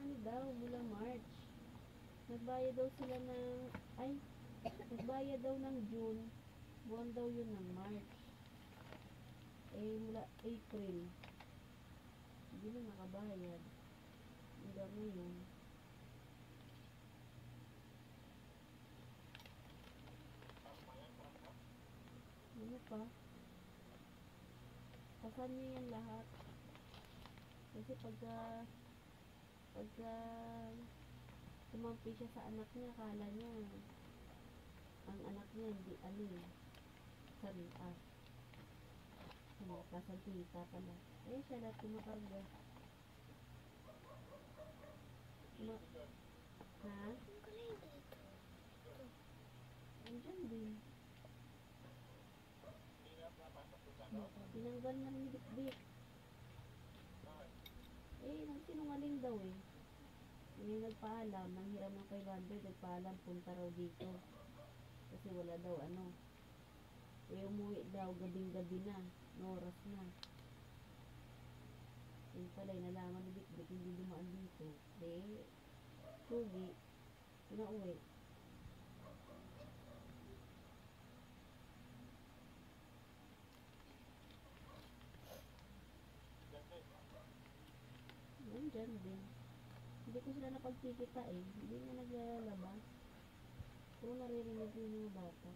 ano daw, mula March. Nagbayad daw sila ng, nagbayad daw ng June. Buwan daw yun ng March. Mula April. Hindi na nakabayad. Hanggang ngayon. Ano pa? Pasan niyo yan lahat. Kasi pagka tumampi siya sa anak niya, akala niya ang anak niya hindi sarias. Kasagkita pala. Siya lahat kumakarga. Ha? Andyan din. Tinanggal na ni Bit-Bit. Nagsinungaling daw eh. Yung nagpaalam, nanghiram ng 500, nagpaalam, punta raw dito. Kasi wala daw umuwi daw, gabing-gabi na, oras na. Yung pala, nalaman ni Bit-Bit, hindi dumaan dito. Sugi, pinauwi. Nandyan din. Hindi ko sila napagkikita eh. Hindi nga naglalabas. Pero naririnig ko yung mga bata.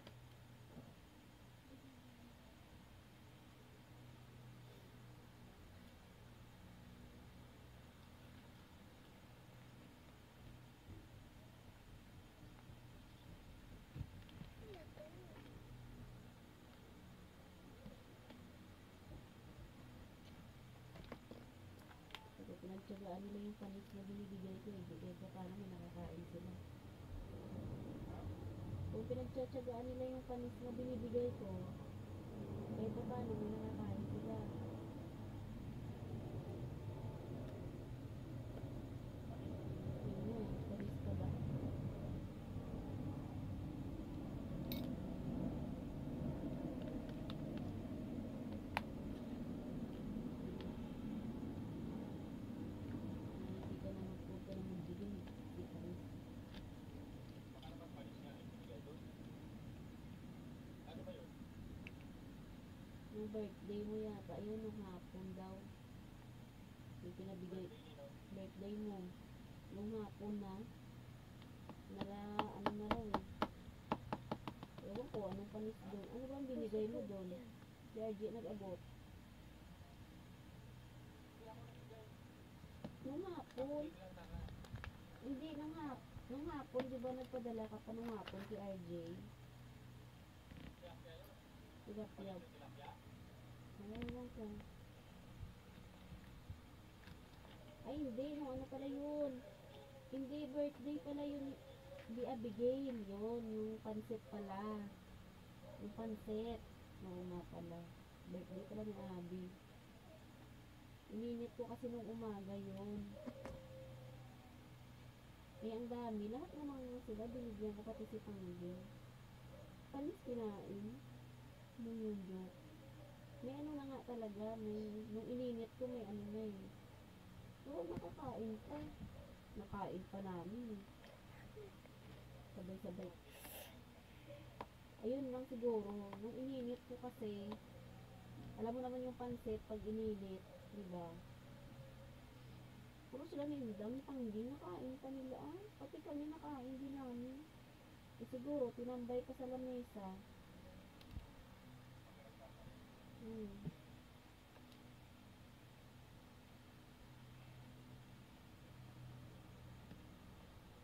Pinagtsagaan nila yung panis na binibigay ko eh. Kaya paano may nakakain sila. Kung pinagtsatsagaan nila yung panis na binibigay ko, kaya paano may nakakain sila. Panis ka ba? Yung birthday mo yata, ayun nung hapon daw. Yung pinabigay, birthday mo. Nung hapon na raw eh. Ewan ko, anong panis doon? Ano bang binigay mo doon? Si RJ nag-abot. Nung hapon. Hindi, nung hapon, di ba nagpadala ka pa nung hapon kay RJ? Tilapia. Ewan ko. Ay, hindi. Nung ano pala yun? Hindi, birthday pala yun. Hindi, Abigail. Yun, yung pansit pala. Yung pansit. Oo nga pala. Birthday pala ni Abby. Ininit ko kasi nung umaga yun. Ang dami. Lahat naman sila. Binigyan ko pati si Panggi. Panis kinain. Nung yung joke. May ano na nga talaga. Nung ininit ko may ano na eh. Oo, nakakain pa. Nakain pa namin eh. Sabay-sabay. Ayun lang siguro. Nung ininit ko kasi, alam mo naman yung pansit pag ininit, diba? Puro sila nindang, Panggi, nakain pa nila. Pati kami nakain din namin. Siguro, tinambay pa sa lamesa.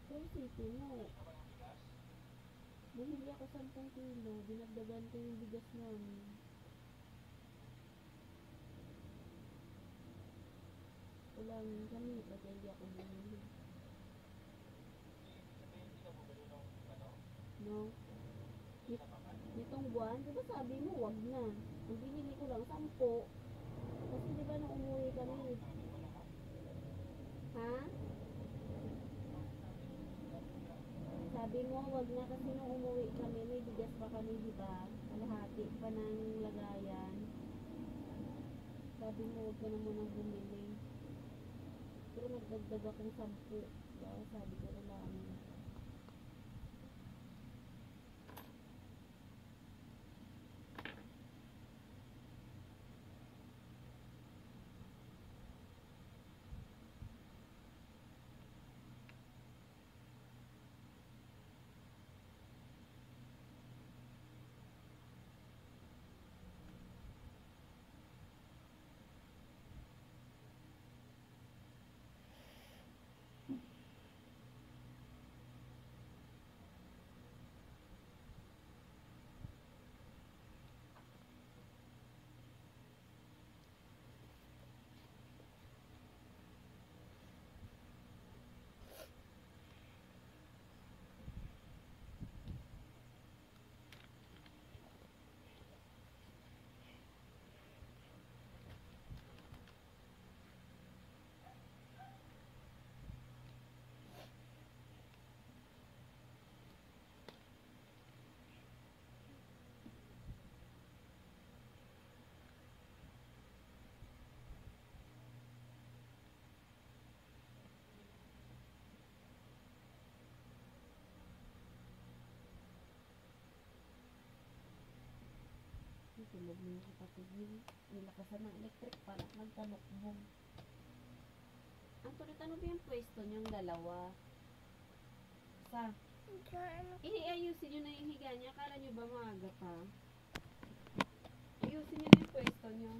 Pero isipin mo, bumili ako 10 kilo, dinagdagan ko yung bigas namin. Walang kami, pati hindi ako bumili. No? Nitong buwan, diba sabi mo, wag na. Ang binili ko lang, 10. Kasi diba nung umuwi kami, ha? Sabi mo, wag na kasi nung umuwi kami, may bigas pa kami, diba? Kalahati pa ng lagayan. Sabi mo, wag ka na munang bumili. Pero nagdagdag akong 10. Diba? Sabi ko na lang. Tulog na yung kapatid niya. Nilakasan ng electric para magtanokbong. Ang tuloy-ano ba yung pwesto niyong dalawa? Sa? Iayusin niyo na yung higa niya. Akala niyo ba maaga pa? Ayusin niyo na yung pwesto niyo.